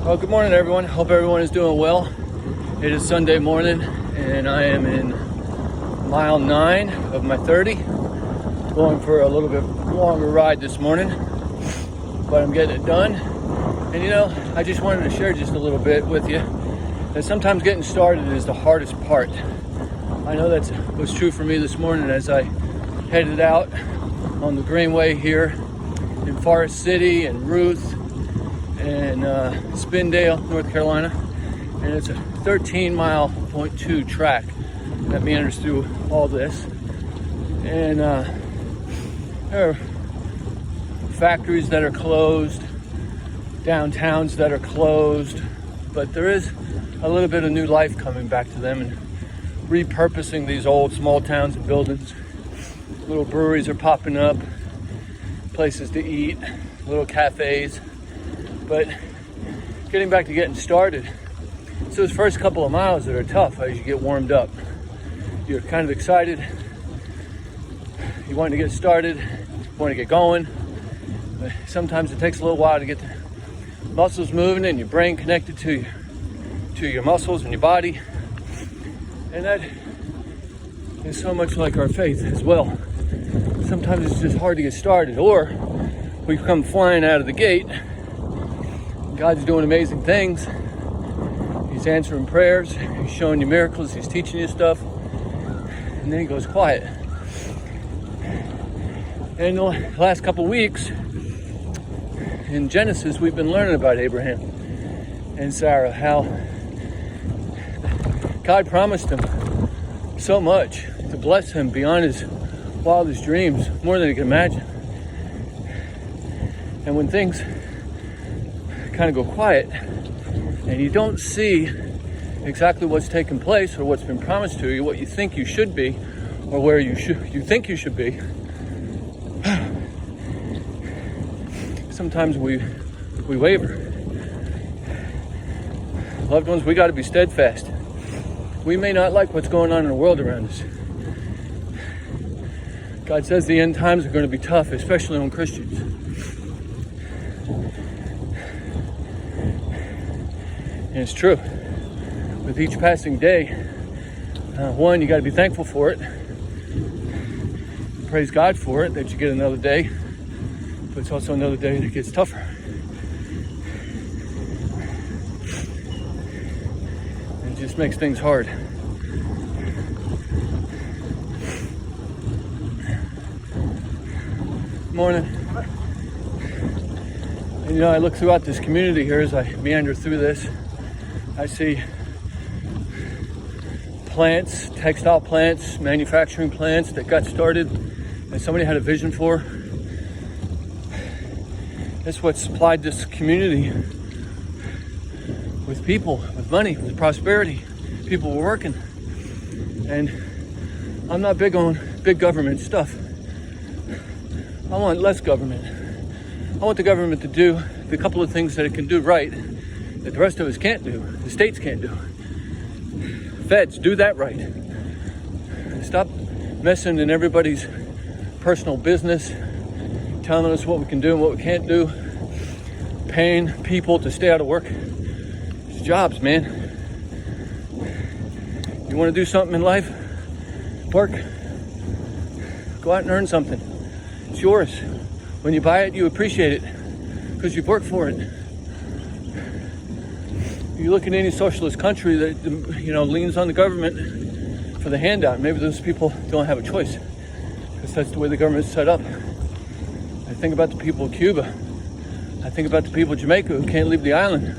Well, good morning, everyone. Hope everyone is doing well. It is Sunday morning, and I am in mile 9 of my 30. Going for a little bit longer ride this morning, but I'm getting it done. And I just wanted to share just a little bit with you that sometimes getting started is the hardest part. I know that was true for me this morning as I headed out on the Greenway here in Forest City and Ruth and Spindale, North Carolina. And it's a 13.2 track that meanders through all this. And there are factories that are closed, downtowns that are closed, but there is a little bit of new life coming back to them and repurposing these old small towns and buildings. Little breweries are popping up, places to eat, little cafes. But getting back to getting started, it's those first couple of miles that are tough as you get warmed up. You're kind of excited, you want to get started, you want to get going, but sometimes it takes a little while to get the muscles moving and your brain connected to your muscles and your body. And that is so much like our faith as well. Sometimes it's just hard to get started, or we come flying out of the gate. God's doing amazing things. He's answering prayers. He's showing you miracles. He's teaching you stuff. And then he goes quiet. And the last couple weeks in Genesis, we've been learning about Abraham and Sarah, how God promised him so much to bless him beyond his wildest dreams, more than he can imagine. And when things kind of go quiet and you don't see exactly what's taking place or what's been promised to you, what you think you should be, or where you think you should be, sometimes we waver. Loved ones, we got to be steadfast. We may not like what's going on in the world around us. God says the end times are going to be tough, especially on Christians. And it's true. With each passing day, one, you got to be thankful for it. Praise God for it, that you get another day. But it's also another day that gets tougher. It just makes things hard. Morning. And I look throughout this community here as I meander through this. I see plants, textile plants, manufacturing plants that got started and somebody had a vision for. That's what supplied this community with people, with money, with prosperity. People were working. And I'm not big on big government stuff. I want less government. I want the government to do the couple of things that it can do right that the rest of us can't do, the states can't do. Feds, do that right. Stop messing in everybody's personal business, telling us what we can do and what we can't do, paying people to stay out of work. It's jobs, man. You want to do something in life? Work. Go out and earn something. It's yours. When you buy it, you appreciate it because you've worked for it. You look at any socialist country that leans on the government for the handout. Maybe those people don't have a choice because that's the way the government's set up. I think about the people of Cuba. I think about the people of Jamaica who can't leave the island.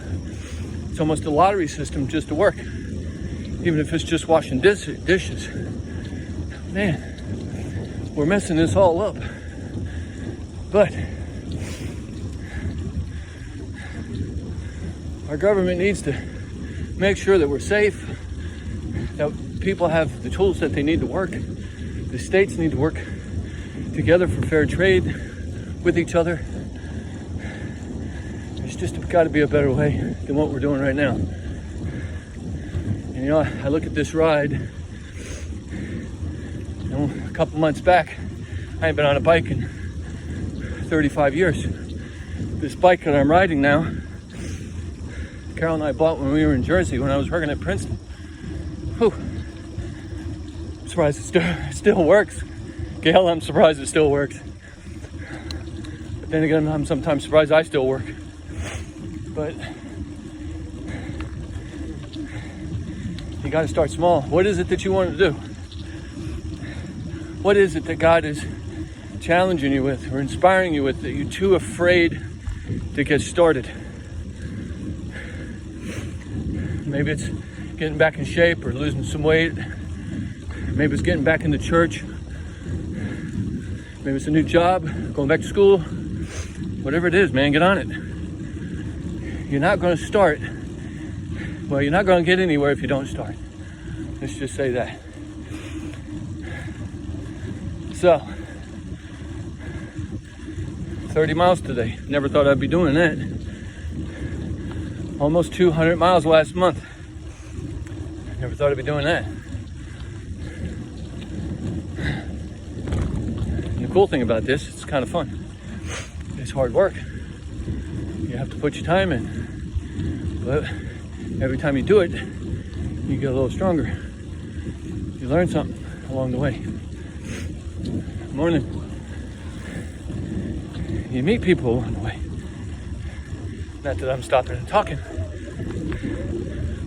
It's almost a lottery system just to work, even if it's just washing dishes. Man, we're messing this all up. But our government needs to make sure that we're safe, that people have the tools that they need to work. The states need to work together for fair trade with each other. There's just got to be a better way than what we're doing right now. And I look at this ride. A couple months back, I ain't been on a bike in 35 years. This bike that I'm riding now Carol and I bought when we were in Jersey when I was working at Princeton. Whew. I'm surprised it still works. Gail, I'm surprised it still works. But then again, I'm sometimes surprised I still work. But you got to start small. What is it that you want to do? What is it that God is challenging you with or inspiring you with that you're too afraid to get started? Maybe it's getting back in shape or losing some weight. Maybe it's getting back into church. Maybe it's a new job, going back to school. Whatever it is, man, get on it. You're not going to start. Well, you're not going to get anywhere if you don't start. Let's just say that. So, 30 miles today. Never thought I'd be doing that. Almost 200 miles last month. Never thought I'd be doing that. And the cool thing about this, it's kind of fun. It's hard work. You have to put your time in. But every time you do it, you get a little stronger. You learn something along the way. Morning. You meet people along the way. Not that I'm stopping and talking,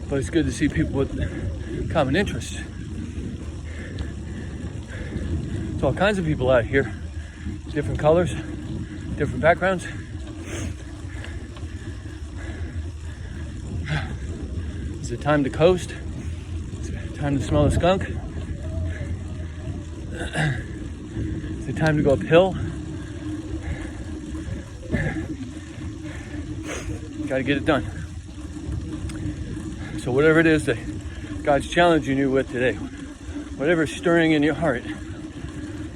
but it's good to see people with common interests. There's all kinds of people out here, different colors, different backgrounds. Is it time to coast? Is it time to smell a skunk? Is it time to go uphill? Got to get it done. So whatever it is that God's challenging you with today, whatever's stirring in your heart,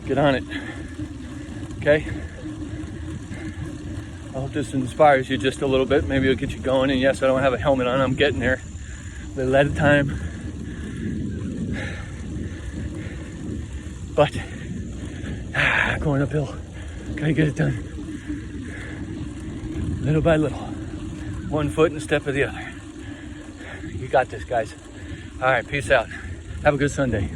get on it. Okay? I hope this inspires you just a little bit. Maybe it'll get you going. And yes, I don't have a helmet on. I'm getting there. A little at a time. But going uphill. Gotta get it done. Little by little. One foot and a step of the other. You got this, guys. All right, peace out. Have a good Sunday.